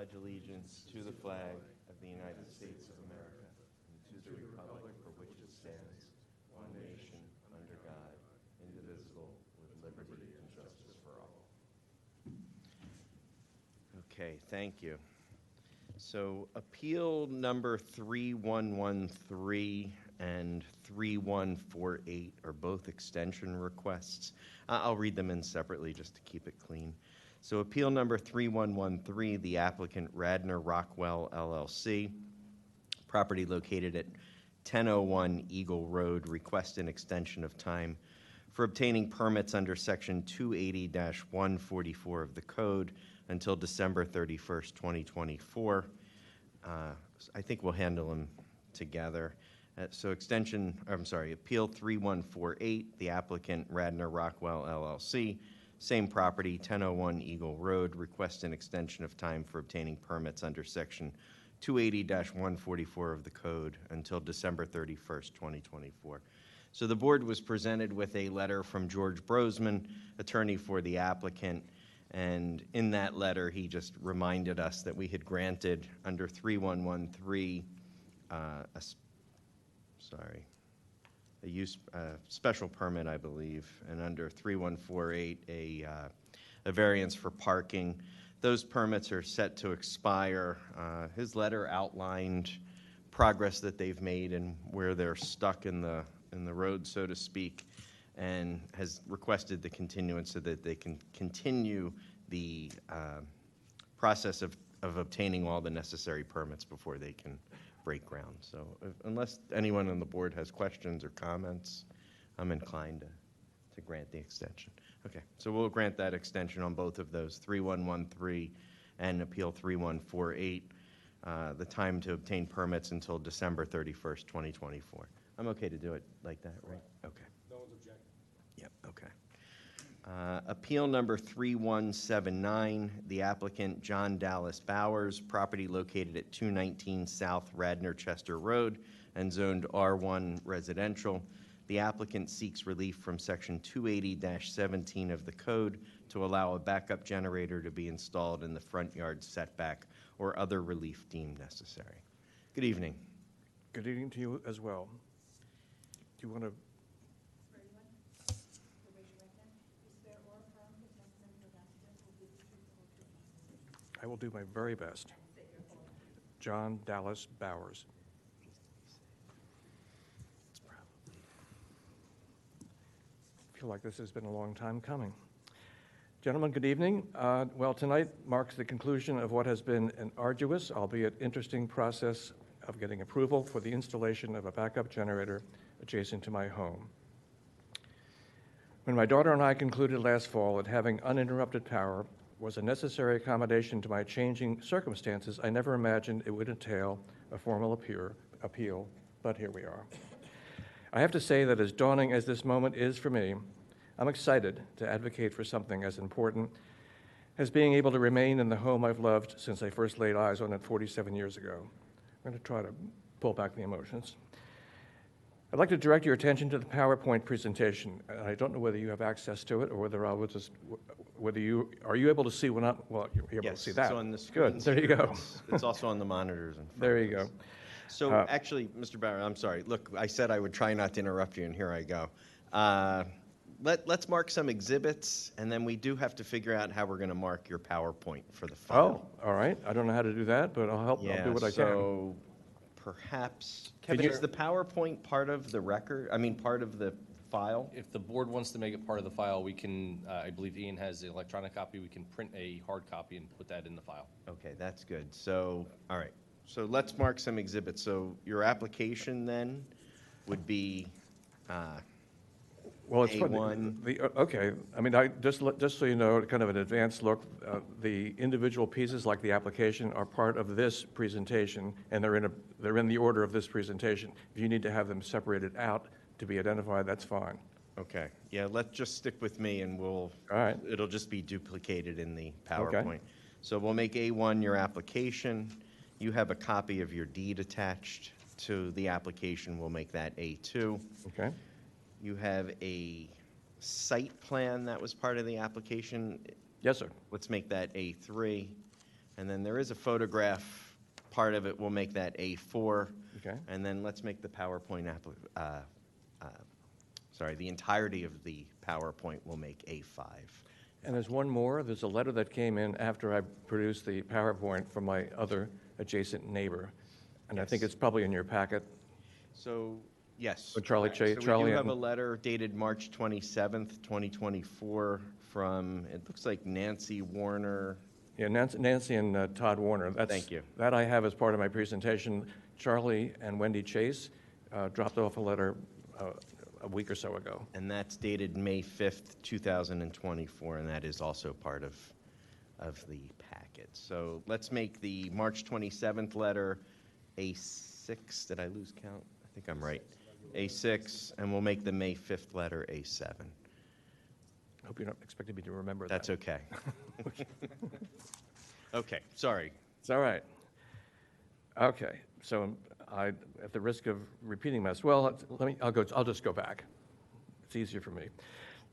pledge allegiance to the flag of the United States of America and to the republic for which it stands, one nation, under God, indivisible, with liberty and justice for all. Okay, thank you. So appeal number 3113 and 3148 are both extension requests. I'll read them in separately just to keep it clean. So appeal number 3113, the applicant Radnor Rockwell LLC, property located at 1001 Eagle Road, request an extension of time for obtaining permits under section 280-144 of the code until December 31st, 2024. I think we'll handle them together. So appeal 3148, the applicant Radnor Rockwell LLC, same property, 1001 Eagle Road, request an extension of time for obtaining permits under section 280-144 of the code until December 31st, 2024. So the board was presented with a letter from George Brosman, attorney for the applicant, and in that letter he just reminded us that we had granted under 3113 a special permit, I believe, and under 3148 a variance for parking. Those permits are set to expire. His letter outlined progress that they've made and where they're stuck in the road, so to speak, and has requested the continuance so that they can continue the process of obtaining all the necessary permits before they can break ground. So unless anyone on the board has questions or comments, I'm inclined to grant the extension. Okay, so we'll grant that extension on both of those, 3113 and appeal 3148, the time to obtain permits until December 31st, 2024. I'm okay to do it like that, right? Okay. No one's objecting. Yep, okay. Appeal number 3179, the applicant John Dallas Bowers, property located at 219 South Radnor Chester Road and zoned R1 residential. The applicant seeks relief from section 280-17 of the code to allow a backup generator to be installed in the front yard setback or other relief deemed necessary. Good evening. Good evening to you as well. Do you want to? I will do my very best. John Dallas Bowers. I feel like this has been a long time coming. Gentlemen, good evening. Well, tonight marks the conclusion of what has been an arduous, albeit interesting, process of getting approval for the installation of a backup generator adjacent to my home. When my daughter and I concluded last fall that having uninterrupted power was a necessary accommodation to my changing circumstances, I never imagined it would entail a formal appeal, but here we are. I have to say that as daunting as this moment is for me, I'm excited to advocate for something as important as being able to remain in the home I've loved since I first laid eyes on it 47 years ago. I'm going to try to pull back the emotions. I'd like to direct your attention to the PowerPoint presentation. I don't know whether you have access to it or whether I will just, are you able to see when well, you're able Yes, to see that. it's on the screen. Good, there you go. It's also on the monitors. In front There of you us. go. So actually, Mr. Bauer, I'm sorry. Look, I said I would try not to interrupt you, and here I go. Let's mark some exhibits, and then we do have to figure out how we're going to mark your PowerPoint for the file. Oh, all right. I don't know how to do that, but I'll help. I'll do what I can. So perhaps, Kevin, is the PowerPoint part of the record? I mean, part of the file? If the board wants to make it part of the file, we can, I believe Ian has the electronic copy. We can print a hard copy and put that in the file. Okay, that's good. So, all right. So let's mark some exhibits. So your application then would be Well, it's A1. Okay. I mean, just so you know, kind of an advanced look, the individual pieces like the application are part of this presentation, and they're in the order of this presentation. If you need to have them separated out to be identified, that's fine. Okay. Yeah, let's just stick with me, and All right. it'll just be duplicated in the PowerPoint. Okay. So we'll make A1 your application. You have a copy of your deed attached to the application. We'll make that A2. Okay. You have a site plan that was part of the application. Yes, sir. Let's make that A3. And then there is a photograph, part of it, we'll make that A4. Okay. And then let's make the PowerPoint, the entirety of the PowerPoint we'll make A5. And there's one more. There's a letter that came in after I produced the PowerPoint from my other adjacent neighbor. And I think Yes. it's probably in your packet. So, yes. With Charlie correct. So we Charlie do have a and- letter dated March 27th, 2024 from, it looks like Nancy Warner. Yeah, Nancy and Todd Warner. Thank you. That I have as part of my presentation. Charlie and Wendy Chase dropped off a letter a week or so ago. And that's dated May 5th, 2024, and that is also part of the packet. So let's make the March 27th letter A6. Did I lose count? I think I'm right. A6, and we'll make the May 5th letter A7. I hope you're not expecting me to remember that. That's okay. Okay, sorry. It's all right. Okay, so at the risk of repeating myself, well, I'll just go back. It's easier for me.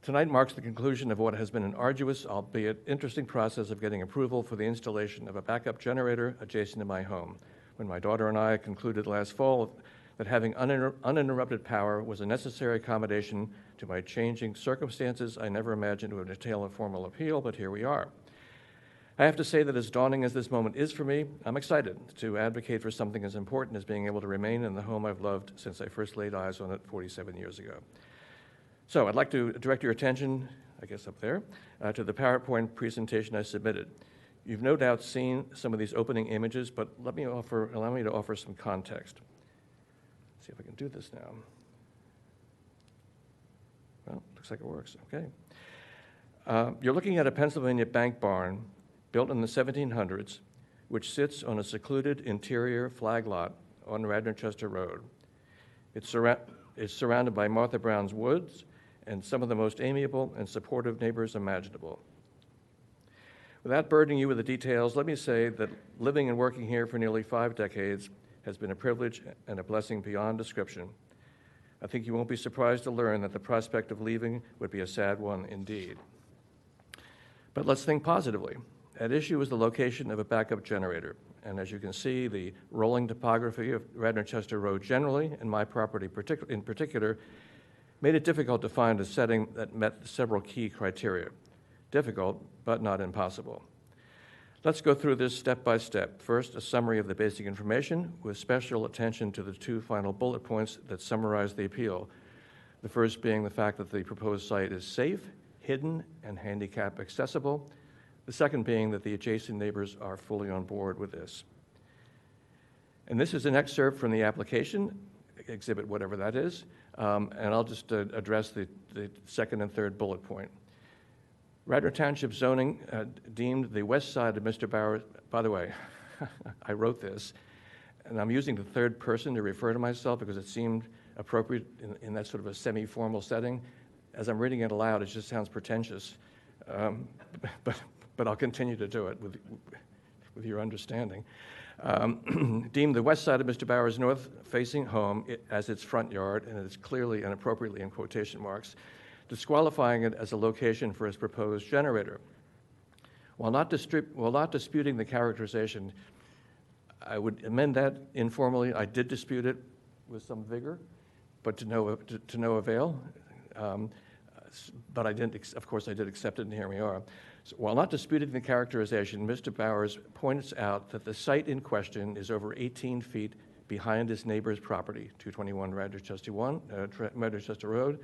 Tonight marks the conclusion of what has been an arduous, albeit interesting process of getting approval for the installation of a backup generator adjacent to my home. When my daughter and I concluded last fall that having uninterrupted power was a necessary accommodation to my changing circumstances, I never imagined it would entail a formal appeal, but here we are. I have to say that as daunting as this moment is for me, I'm excited to advocate for something as important as being able to remain in the home I've loved since I first laid eyes on it 47 years ago. So I'd like to direct your attention, I guess up there, to the PowerPoint presentation I submitted. You've no doubt seen some of these opening images, but allow me to offer some context. Let's see if I can do this now. Well, looks like it works, okay. You're looking at a Pennsylvania bank barn built in the 1700s, which sits on a secluded interior flag lot on Radnor Road. It's surrounded by Martha Brown's woods and some of the most amiable and supportive neighbors imaginable. Without burdening you with the details, let me say that living and working here for nearly 5 decades has been a privilege and a blessing beyond description. I think you won't be surprised to learn that the prospect of leaving would be a sad one indeed. But let's think positively. At issue is the location of a backup generator. And as you can see, the rolling topography of Radnor Road generally, and my property in particular, made it difficult to find a setting that met several key criteria. Difficult, but not impossible. Let's go through this step by step. First, a summary of the basic information with special attention to the 2 final bullet points that summarize the appeal. The first being the fact that the proposed site is safe, hidden, and handicap accessible. The second being that the adjacent neighbors are fully on board with this. And this is an excerpt from the application, exhibit whatever that is, and I'll just address the second and third bullet point. Radnor Township zoning deemed the west side of Mr. Bowers, by the way, I wrote this, and I'm using the third person to refer to myself because it seemed appropriate in that sort of a semi-formal setting. As I'm reading it aloud, it just sounds pretentious, but I'll continue to do it with your understanding. Deemed the west side of Mr. Bowers' north-facing home as its front yard, and it is clearly and appropriately in quotation marks, disqualifying it as a location for his proposed generator. While not disputing the characterization, I would amend that informally. I did dispute it with some vigor, but to no avail. But I didn't, of course, I did accept it, and here we are. So while not disputing the characterization, Mr. Bowers points out that the site in question is over 18 feet behind his neighbor's property, 221 Radnor Road,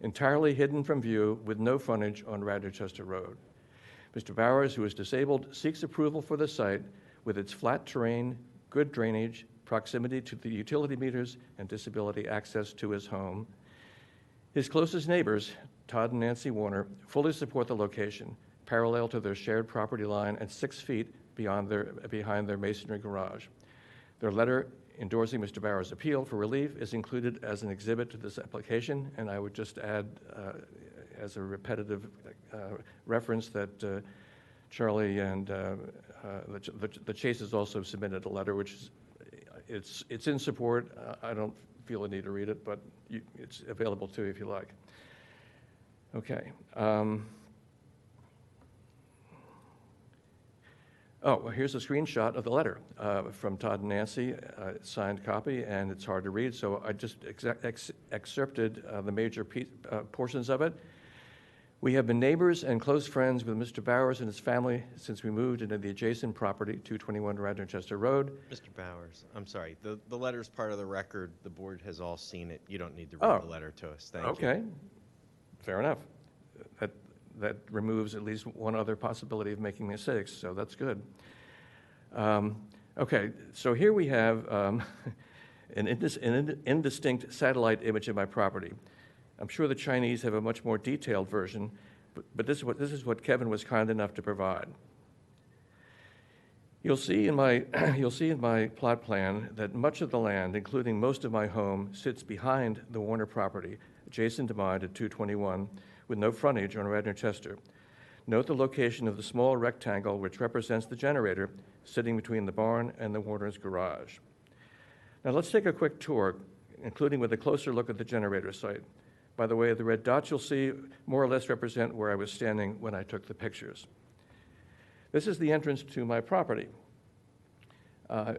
entirely hidden from view with no frontage on Radnor Road. Mr. Bowers, who is disabled, seeks approval for the site with its flat terrain, good drainage, proximity to the utility meters, and disability access to his home. His closest neighbors, Todd and Nancy Warner, fully support the location, parallel to their shared property line and 6 feet behind their masonry garage. Their letter endorsing Mr. Bowers' appeal for relief is included as an exhibit to this application, and I would just add as a repetitive reference that Charlie and the Chases also submitted a letter, which is it's in support. I don't feel a need to read it, but it's available too if you like. Okay. Oh, well, here's a screenshot of the letter from Todd and Nancy, signed copy, and it's hard to read, so I just excerpted the major portions of it. We have been neighbors and close friends with Mr. Bowers and his family since we moved into the adjacent property, 221 Radnor Chester Road. Mr. Bowers, I'm sorry. The letter's part of the record. The board has all seen it. You don't need to read the letter to us. Thank you. Okay, fair enough. That removes at least one other possibility of making mistakes, so that's good. Okay, so here we have an indistinct satellite image of my property. I'm sure the Chinese have a much more detailed version, but this is what Kevin was kind enough to provide. You'll see in my plot plan that much of the land, including most of my home, sits behind the Warner property, adjacent to mine at 221, with no frontage on Radnor Chester. Note the location of the small rectangle which represents the generator sitting between the barn and the Warner's garage. Now let's take a quick tour, including with a closer look at the generator site. By the way, the red dots you'll see more or less represent where I was standing when I took the pictures. This is the entrance to my property.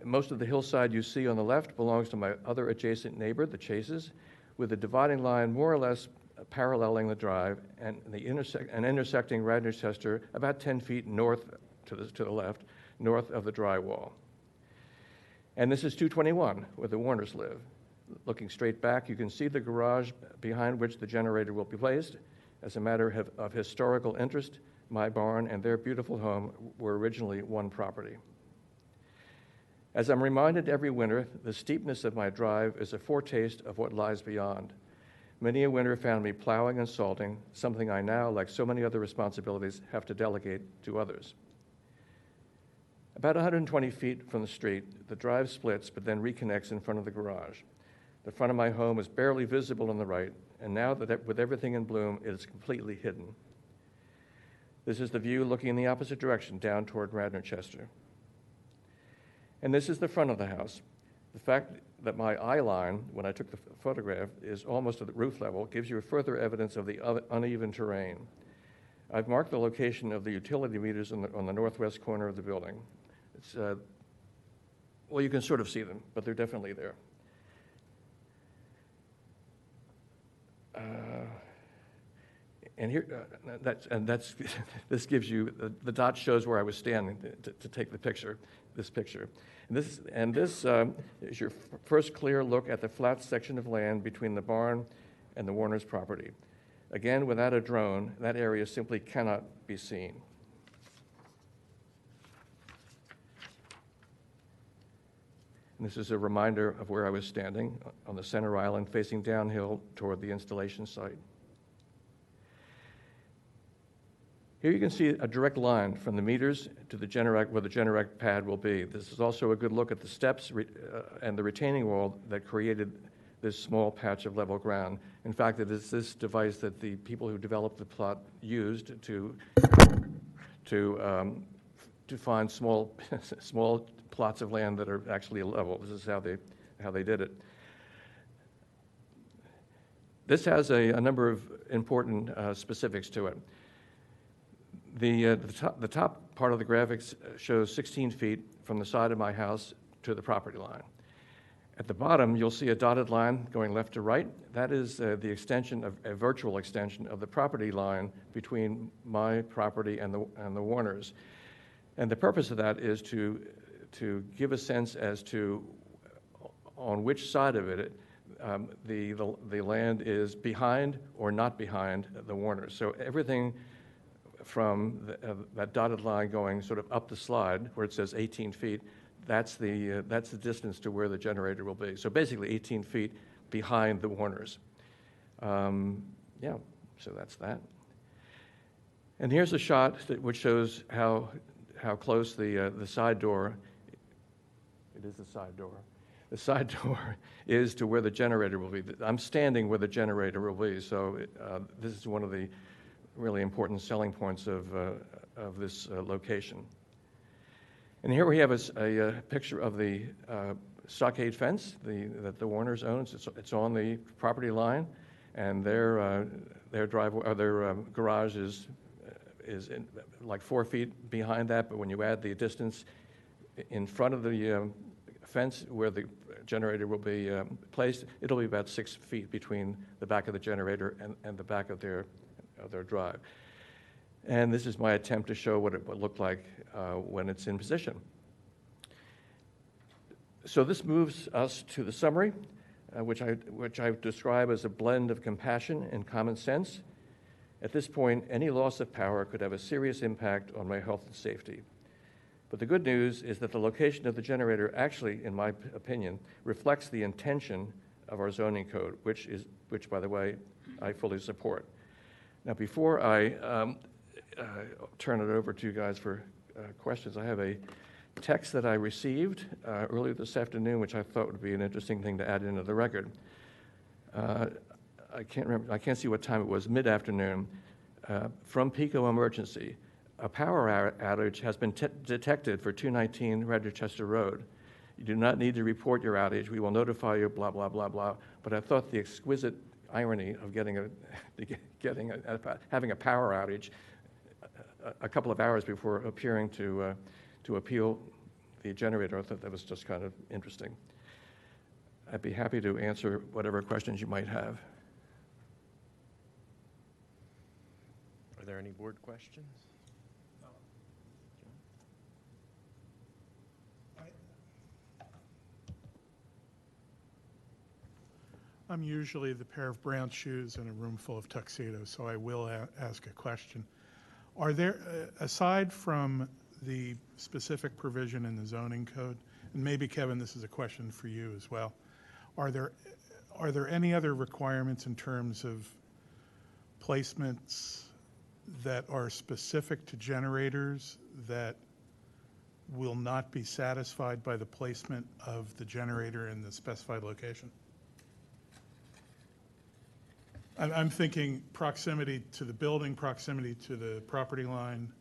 Most of the hillside you see on the left belongs to my other adjacent neighbor, the Chases, with the dividing line more or less paralleling the drive and intersecting Radnor Chester about 10 feet north to the left, north of the dry wall. And this is 221, where the Warners live. Looking straight back, you can see the garage behind which the generator will be placed. As a matter of historical interest, my barn and their beautiful home were originally one property. As I'm reminded every winter, the steepness of my drive is a foretaste of what lies beyond. Many a winter found me plowing and salting, something I now, like so many other responsibilities, have to delegate to others. About 120 feet from the street, the drive splits but then reconnects in front of the garage. The front of my home is barely visible on the right, and now that with everything in bloom, it is completely hidden. This is the view looking in the opposite direction, down toward Radnor Chester. And this is the front of the house. The fact that my eye line, when I took the photograph, is almost at the roof level gives you further evidence of the uneven terrain. I've marked the location of the utility meters on the northwest corner of the building. It's, well, you can sort of see them, but they're definitely there. And here, this gives you, the dot shows where I was standing to take the picture, this picture. And this is your first clear look at the flat section of land between the barn and the Warner's property. Again, without a drone, that area simply cannot be seen. And this is a reminder of where I was standing on the center island facing downhill toward the installation site. Here you can see a direct line from the meters to the Generac, where the Generac pad will be. This is also a good look at the steps and the retaining wall that created this small patch of level ground. In fact, it is this device that the people who developed the plot used to find small small plots of land that are actually level. This is how they did it. This has a number of important specifics to it. The top part of the graphics shows 16 feet from the side of my house to the property line. At the bottom, you'll see a dotted line going left to right. That is the extension of a virtual extension of the property line between my property and the Warners. And the purpose of that is to give a sense as to on which side of it the land is behind or not behind the Warners. So everything from that dotted line going sort of up the slide where it says 18 feet, that's the distance to where the generator will be. So basically 18 feet behind the Warners. Yeah, so that's that. And here's a shot which shows how close the side door, it is the side door, the side door is to where the generator will be. I'm standing where the generator will be, so this is one of the really important selling points of this location. And here we have a picture of the stockade fence that the Warners owns. It's on the property line, and their driveway, or their garage is like 4 feet behind that, but when you add the distance in front of the fence where the generator will be placed, it'll be about 6 feet between the back of the generator and the back of their drive. And this is my attempt to show what it would look like when it's in position. So this moves us to the summary, which I describe as a blend of compassion and common sense. At this point, any loss of power could have a serious impact on my health and safety. But the good news is that the location of the generator actually, in my opinion, reflects the intention of our zoning code, which, by the way, I fully support. Now, before I turn it over to you guys for questions, I have a text that I received earlier this afternoon, which I thought would be an interesting thing to add into the record. I can't see what time it was, mid-afternoon, from Pico Emergency. A power outage has been detected for 219 Radnor Road. You do not need to report your outage. We will notify you, blah, blah, blah, blah. But I thought the exquisite irony of having a power outage a couple of hours before appearing to appeal the generator, I thought that was just kind of interesting. I'd be happy to answer whatever questions you might have. Are there any board questions? I'm usually the pair of brown shoes in a room full of tuxedos, so I will ask a question. Are there, aside from the specific provision in the zoning code, and maybe, Kevin, this is a question for you as well, are there any other requirements in terms of placements that are specific to generators that will not be satisfied by the placement of the generator in the specified location? I'm thinking proximity to the building, proximity to the property line.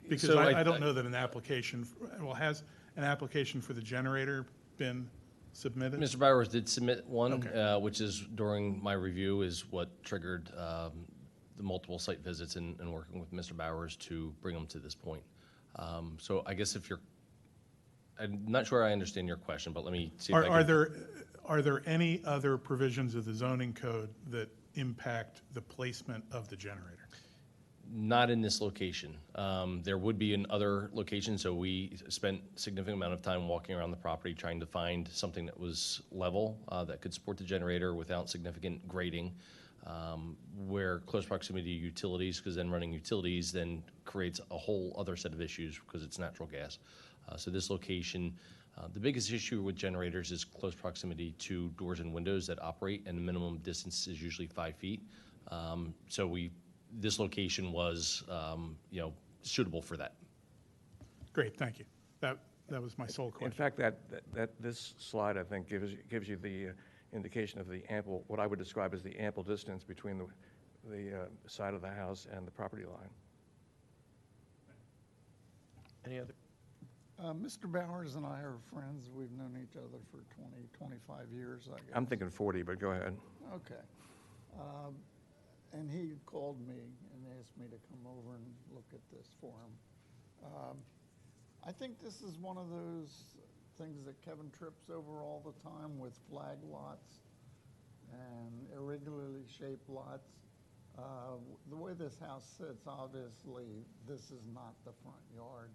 Because So I don't know that an application, well, has an application for the generator been submitted? Mr. Bowers did submit one, Okay. which is during my review is what triggered the multiple site visits and working with Mr. Bowers to bring them to this point. So I guess I'm not sure I understand your question, but let me see if I can. Are there any other provisions of the zoning code that impact the placement of the generator? Not in this location. There would be in other locations, so we spent a significant amount of time walking around the property trying to find something that was level, that could support the generator without significant grading, where close proximity to utilities, because then running utilities then creates a whole other set of issues because it's natural gas. So this location, the biggest issue with generators is close proximity to doors and windows that operate, and the minimum distance is usually 5 feet. So this location was, suitable for that. Great, thank you. That was my sole question. In fact, this slide, I think, gives you the indication of the ample, what I would describe as the ample distance between the side of the house and the property line. Any other? Mr. Bowers and I are friends. We've known each other for 20, 25 years, I guess. I'm thinking 40, but go ahead. Okay. And he called me and asked me to come over and look at this for him. I think this is one of those things that Kevin trips over all the time with flag lots and irregularly shaped lots. The way this house sits, obviously, this is not the front yard,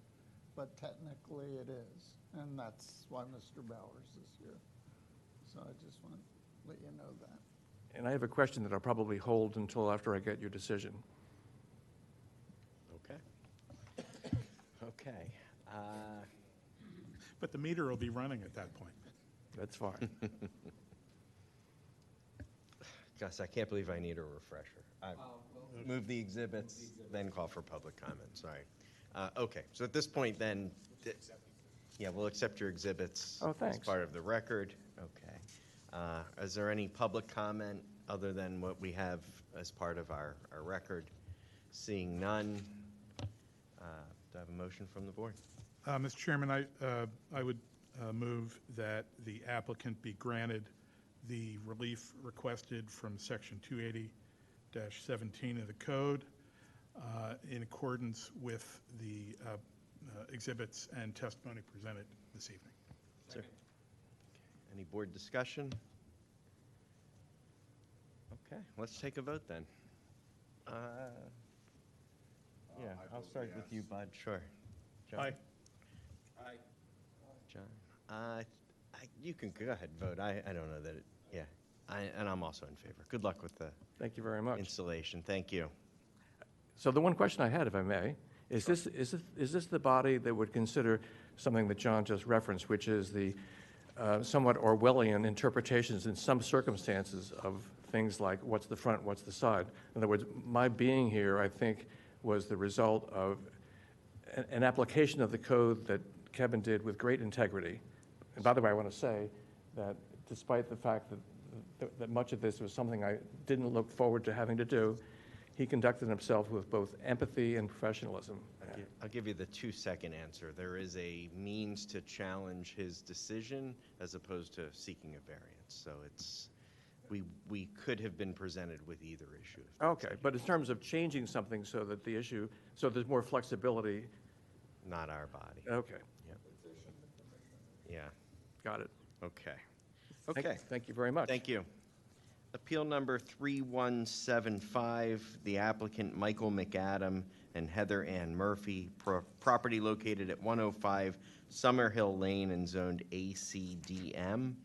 but technically it is, and that's why Mr. Bowers is here. So I just want to let you know that. And I have a question that I'll probably hold until after I get your decision. Okay. Okay. But the meter will be running at that point. That's fine. Gus, I can't believe I need a refresher. Move the exhibits, then call for public comment, sorry. Okay, so at this point then, yeah, we'll accept your exhibits Oh, as thanks. part of the record. Okay. Is there any public comment other than what we have as part of our record? Seeing none, do I have a motion from the board? Mr. Chairman, I would move that the applicant be granted the relief requested from Section 280-17 of the code, in accordance with the exhibits and testimony presented this evening. Sir. Any board discussion? Okay, let's take a vote then. Yeah, I'll start with you, Bud. Sure. John? Aye. John? You can go ahead and vote. I don't know that it, yeah. And I'm also in favor. Good luck with the Thank you very much. installation. Thank you. So the one question I had, if I may, is this the body that would consider something that John just referenced, which is the somewhat Orwellian interpretations in some circumstances of things like what's the front, what's the side? In other words, my being here, I think, was the result of an application of the code that Kevin did with great integrity. And by the way, I want to say that despite the fact that much of this was something I didn't look forward to having to do, he conducted himself with both empathy and professionalism. I'll give you the 2-second answer. There is a means to challenge his decision as opposed to seeking a variance. So it's, we could have been presented with either issue. Okay, but in terms of changing something so that the issue, so there's more flexibility, Not our body. okay, Yeah, got it. okay. Thank- Okay. Thank you very much. Thank you. Appeal number 3175, the applicant Michael McAdam and Heather Ann Murphy, property located at 105 Summerhill Lane and zoned ACDM.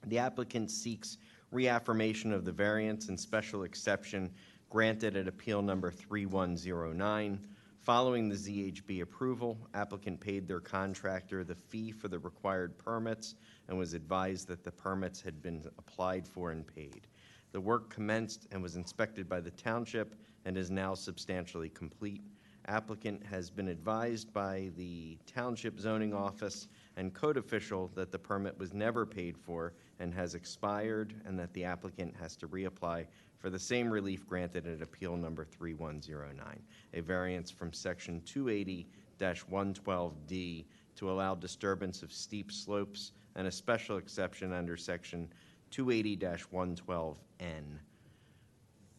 The applicant seeks reaffirmation of the variance and special exception granted at appeal number 3109. Following the ZHB approval, applicant paid their contractor the fee for the required permits and was advised that the permits had been applied for and paid. The work commenced and was inspected by the township and is now substantially complete. Applicant has been advised by the township zoning office and code official that the permit was never paid for and has expired, and that the applicant has to reapply for the same relief granted at appeal number 3109, a variance from section 280-112D to allow disturbance of steep slopes and a special exception under section 280-112N.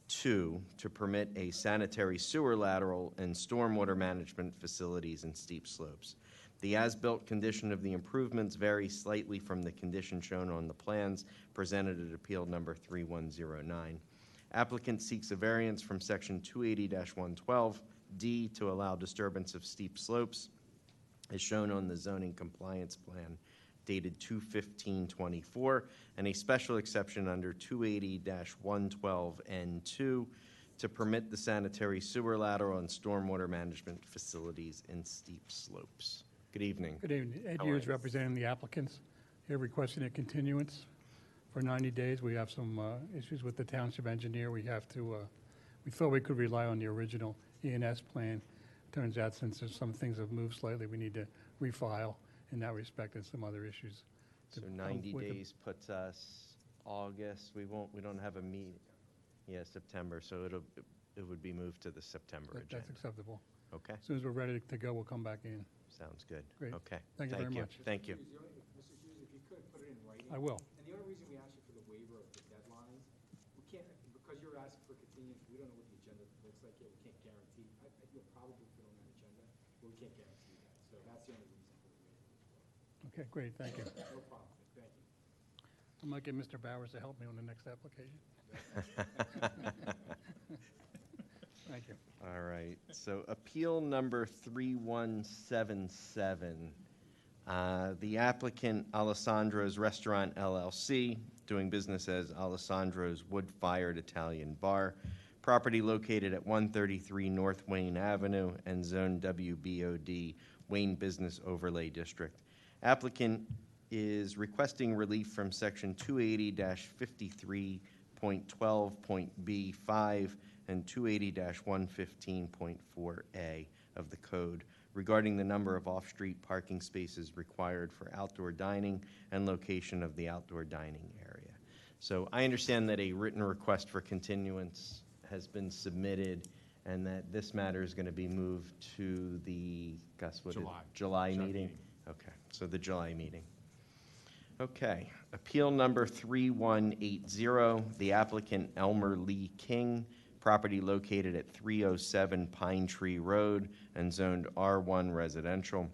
2, to permit a sanitary sewer lateral and stormwater management facilities and steep slopes. The as-built condition of the improvements varies slightly from the condition shown on the plans presented at appeal number 3109. Applicant seeks a variance from section 280-112D to allow disturbance of steep slopes as shown on the zoning compliance plan dated 2/15/24, and a special exception under 280-112N2 to permit the sanitary sewer lateral and stormwater management facilities in steep slopes. Good evening. Good evening. Ed How are Hughes, you? representing the applicants. Here requesting a continuance for 90 days. We have some issues with the township engineer. We have to, we thought we could rely on the original E&S plan. Turns out since there's some things have moved slightly, we need to refile in that respect and some other issues. So to 90 come with days puts us August. We don't have a meeting. Yeah, September, so it would be moved to the September agenda. That's acceptable. Okay, As soon as we're ready to go, we'll come back in. sounds good. Great. Okay. Thank you very much. Thank you. Mr. Hughes, if you could, put it in writing. I will. And the only reason we ask you for the waiver of the deadlines, we can't, because you're asking for continuance, we don't know what the agenda looks like yet, we can't guarantee. You'll probably put on that agenda, but we can't guarantee that. So that's the only reason for the waiver. Okay, great, thank you. No problem, thank you. I might get Mr. Bowers to help me on the next application. Thank you. All right, so appeal number 3177. The applicant Alessandro's Restaurant LLC, doing business as Alessandro's Wood-Fired Italian Bar, property located at 133 North Wayne Avenue and Zone WBOD, Wayne Business Overlay District. Applicant is requesting relief from section 280-53.12.B5 and 280-115.4A of the code regarding the number of off-street parking spaces required for outdoor dining and location of the outdoor dining area. So I understand that a written request for continuance has been submitted and that this matter is going to be moved to the, Gus, what is it? July meeting? Okay, so the July meeting. Okay, appeal number 3180, the applicant Elmer Lee King, property located at 307 Pine Tree Road and zoned R1 residential.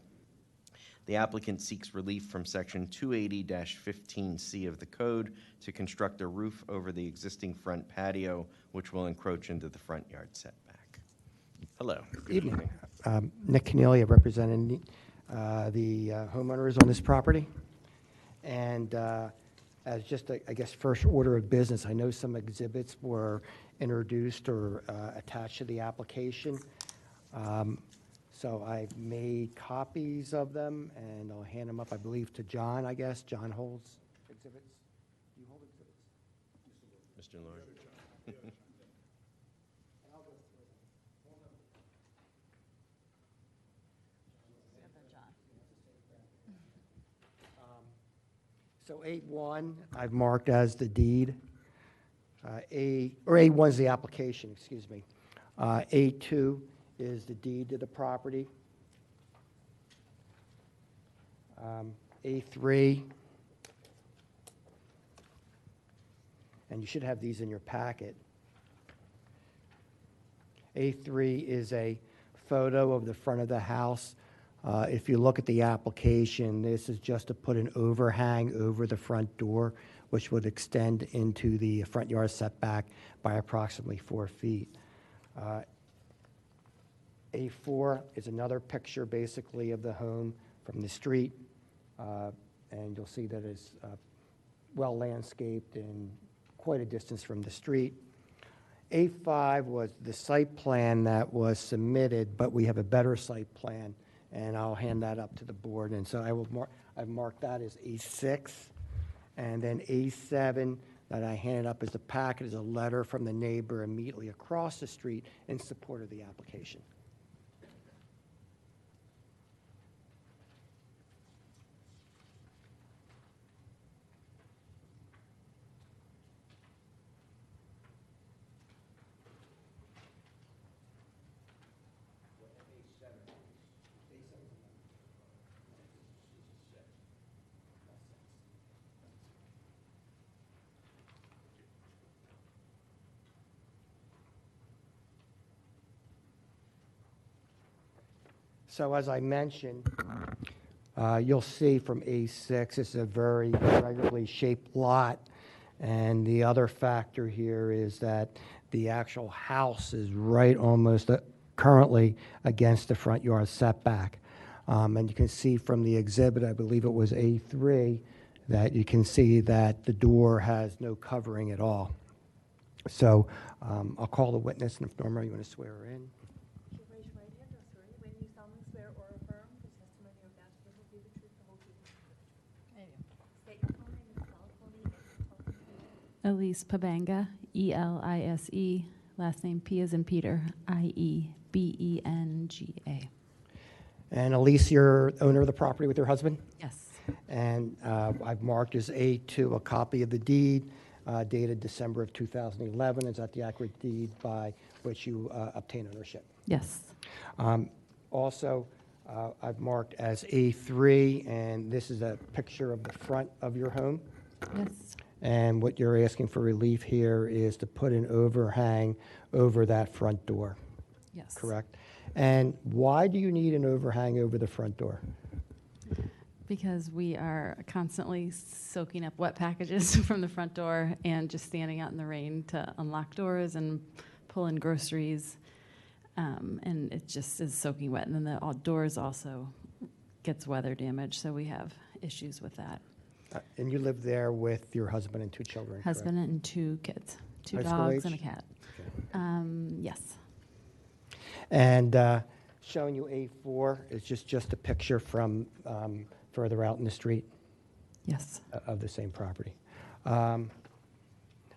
The applicant seeks relief from Section 280-15C of the code to construct a roof over the existing front patio, which will encroach into the front yard setback. Hello. Good evening. Nick Cornelia, representing the homeowners on this property. And as just, I guess, first order of business, I know some exhibits were introduced or attached to the application. So I've made copies of them, and I'll hand them up, I believe, to John, I guess. John holds exhibits. Do you hold exhibits? Mr. Lord. So A1, I've marked as the deed. A1 is the application, excuse me. A2 is the deed to the property. A3, and you should have these in your packet. A3 is a photo of the front of the house. If you look at the application, this is just to put an overhang over the front door, which would extend into the front yard setback by approximately 4 feet. A4 is another picture, basically, of the home from the street, and you'll see that it's well landscaped and quite a distance from the street. A5 was the site plan that was submitted, but we have a better site plan, and I'll hand that up to the board. And so I've marked that as A6, and then A7 that I handed up as a packet is a letter from the neighbor immediately across the street in support of the application. So as I mentioned, you'll see from A6, it's a very irregularly shaped lot. And the other factor here is that the actual house is right almost currently against the front yard setback. And you can see from the exhibit, I believe it was A3, that you can see that the door has no covering at all. So I'll call the witness, and if Norma, you want to swear her in? Raise your right hand. I swear you, when you solemnly swear or affirm the testimony you're about to give will be the truth, the whole truth, and nothing but the truth. State your full name and spell it for me, and tell me. Elise Pabanga, Elise, last name P as in Peter, Iebenga. And Elise, you're owner of the property with your husband? Yes. And I've marked as A2 a copy of the deed dated December of 2011. Is that the accurate deed by which you obtain ownership? Yes. Also, I've marked as A3, and this is a picture of the front of your home. Yes. And what you're asking for relief here is to put an overhang over that front door, Yes. correct? And why do you need an overhang over the front door? Because we are constantly soaking up wet packages from the front door and just standing out in the rain to unlock doors and pull in groceries. And it just is soaking wet. And then the doors also gets weather damage, so we have issues with that. And you live there with your husband and 2 children, correct? Husband and 2 kids, 2 High school dogs and a age? cat. Yes. And showing you A4 is just a picture from further out in the street Yes. of the same property.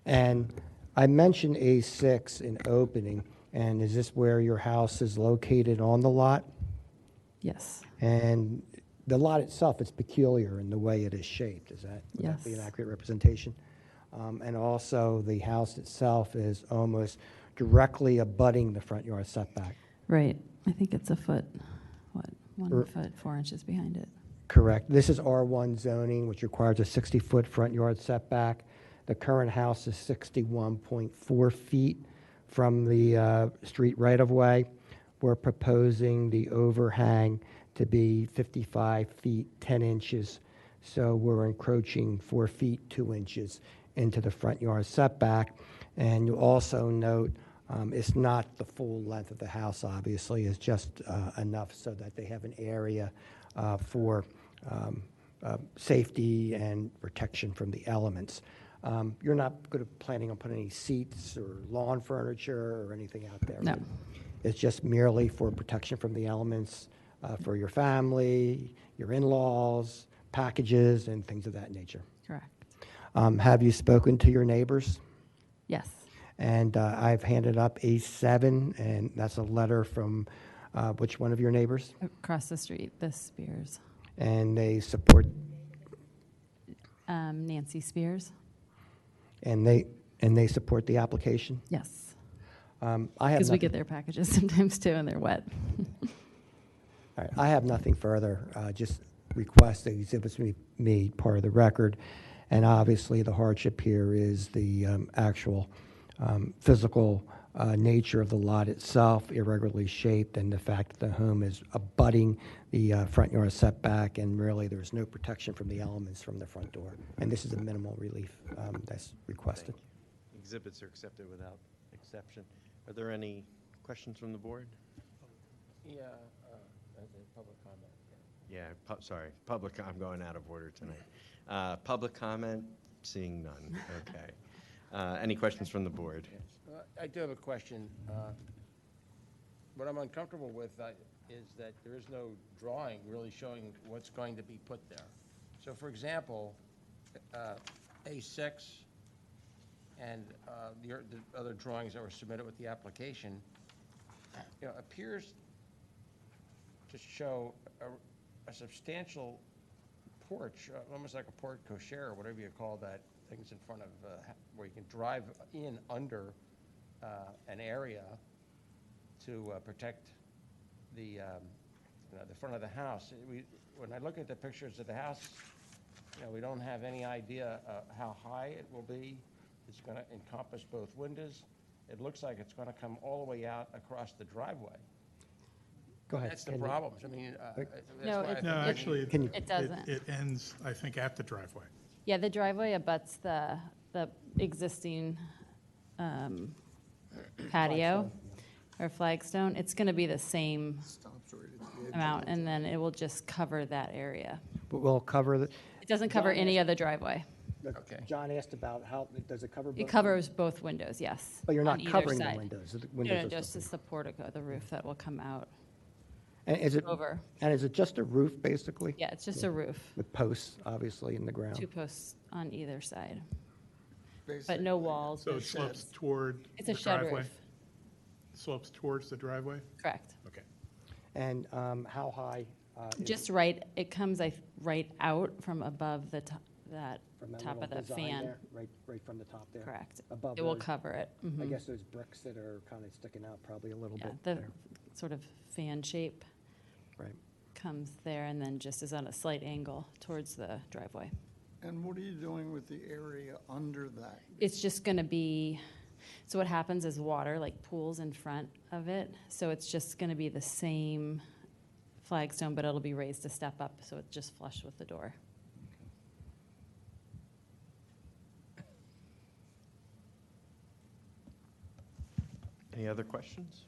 And I mentioned A6 in opening, and is this where your house is located on the lot? Yes. And the lot itself is peculiar in the way it is shaped. Would that be an Yes. accurate representation? And also, the house itself is almost directly abutting the front yard setback. Right. I think it's a foot, 1 Er- foot, 4 inches behind it. Correct. This is R1 zoning, which requires a 60-foot front yard setback. The current house is 61.4 feet from the street right-of-way. We're proposing the overhang to be 55 feet 10 inches, so we're encroaching 4 feet 2 inches into the front yard setback. And you'll also note it's not the full length of the house, obviously. It's just enough so that they have an area for safety and protection from the elements. You're not planning on putting any seats or lawn furniture or anything out there? No. Right? It's just merely for protection from the elements for your family, your in-laws, packages, and things of that nature. Correct. Have you spoken to your neighbors? Yes. And I've handed up A7, and that's a letter from which one of your neighbors? Across the street, the Spears. And they support, Nancy Spears? and they support the application? Yes. I have Because we nothing, get their packages sometimes too, and they're wet. all right, I have nothing further. Just request the exhibits be made part of the record. And obviously, the hardship here is the actual physical nature of the lot itself, irregularly shaped, and the fact that the home is abutting the front yard setback, and really there's no protection from the elements from the front door. And this is a minimal relief that's requested. Exhibits are accepted without exception. Are there any questions from the board? Yeah, as a public comment. Yeah, sorry, I'm going out of order tonight. Public comment, seeing none, okay. Any questions from the board? I do have a question. What I'm uncomfortable with is that there is no drawing really showing what's going to be put there. So for example, A6 and the other drawings that were submitted with the application, appears to show a substantial porch, almost like a porte cochere, or whatever you call that, things in front of, where you can drive in under an area to protect the front of the house. When I look at the pictures of the house, we don't have any idea how high it will be. It's going to encompass both windows. It looks like it's going to come all the way out across the driveway. Go ahead. That's the Ken. problem. I mean, that's No, why I it- think No, we need- actually, Can you- It doesn't. it ends, I think, at the driveway. Yeah, the driveway abuts the existing patio or flagstone. It's going to be the same Stops right at the edge. amount, and then it will just cover that area. But we'll cover the. It doesn't cover any of the driveway. Okay. John asked about how, does it cover both? It covers both windows, yes. But you're on not either covering the side. windows. The No, windows no, are just still- the portico, the roof that will come out And is it, over. and is it just a roof, basically? Yeah, it's just a roof, With posts, obviously, in the ground? 2 posts on either side, but Basically, no walls, So no it slopes sheds. toward It's the a shed driveway? roof, Slopes towards the driveway? correct. Okay. And how high? Is Just right, it comes right out from above the that from that top of little the design fan. there, Right from the top there? Correct. Above It will those- cover it. I Mhm. guess those bricks that are kind of sticking out probably a little Yeah, bit the there. sort of fan shape Right. comes there and then just is on a slight angle towards the driveway. And what are you doing with the area under that? It's just going to be, so what happens is water like pools in front of it. So it's just going to be the same flagstone, but it'll be raised a step up, so it's just flush with the door. Any other questions?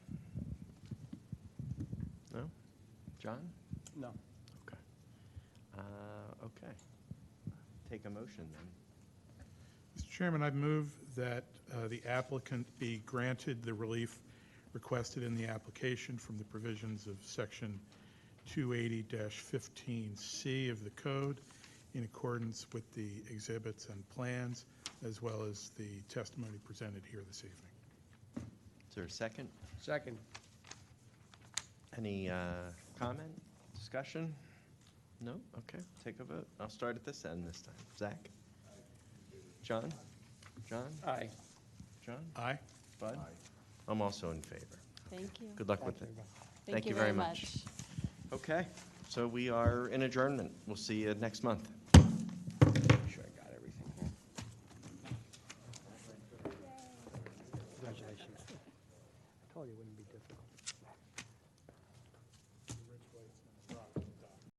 No? John? No. Okay. Okay. Take a motion then. Mr. Chairman, I move that the applicant be granted the relief requested in the application from the provisions of Section 280-15C of the code in accordance with the exhibits and plans, as well as the testimony presented here this evening. Is there a second? Second. Any comment, discussion? No? Okay, take a vote. I'll start at this end this time. Zach? John? John? Aye. John? Aye? Bud? I'm also in favor. Thank you. Good luck with it. Thank you very much. Okay, so we are in adjournment. We'll see you next month.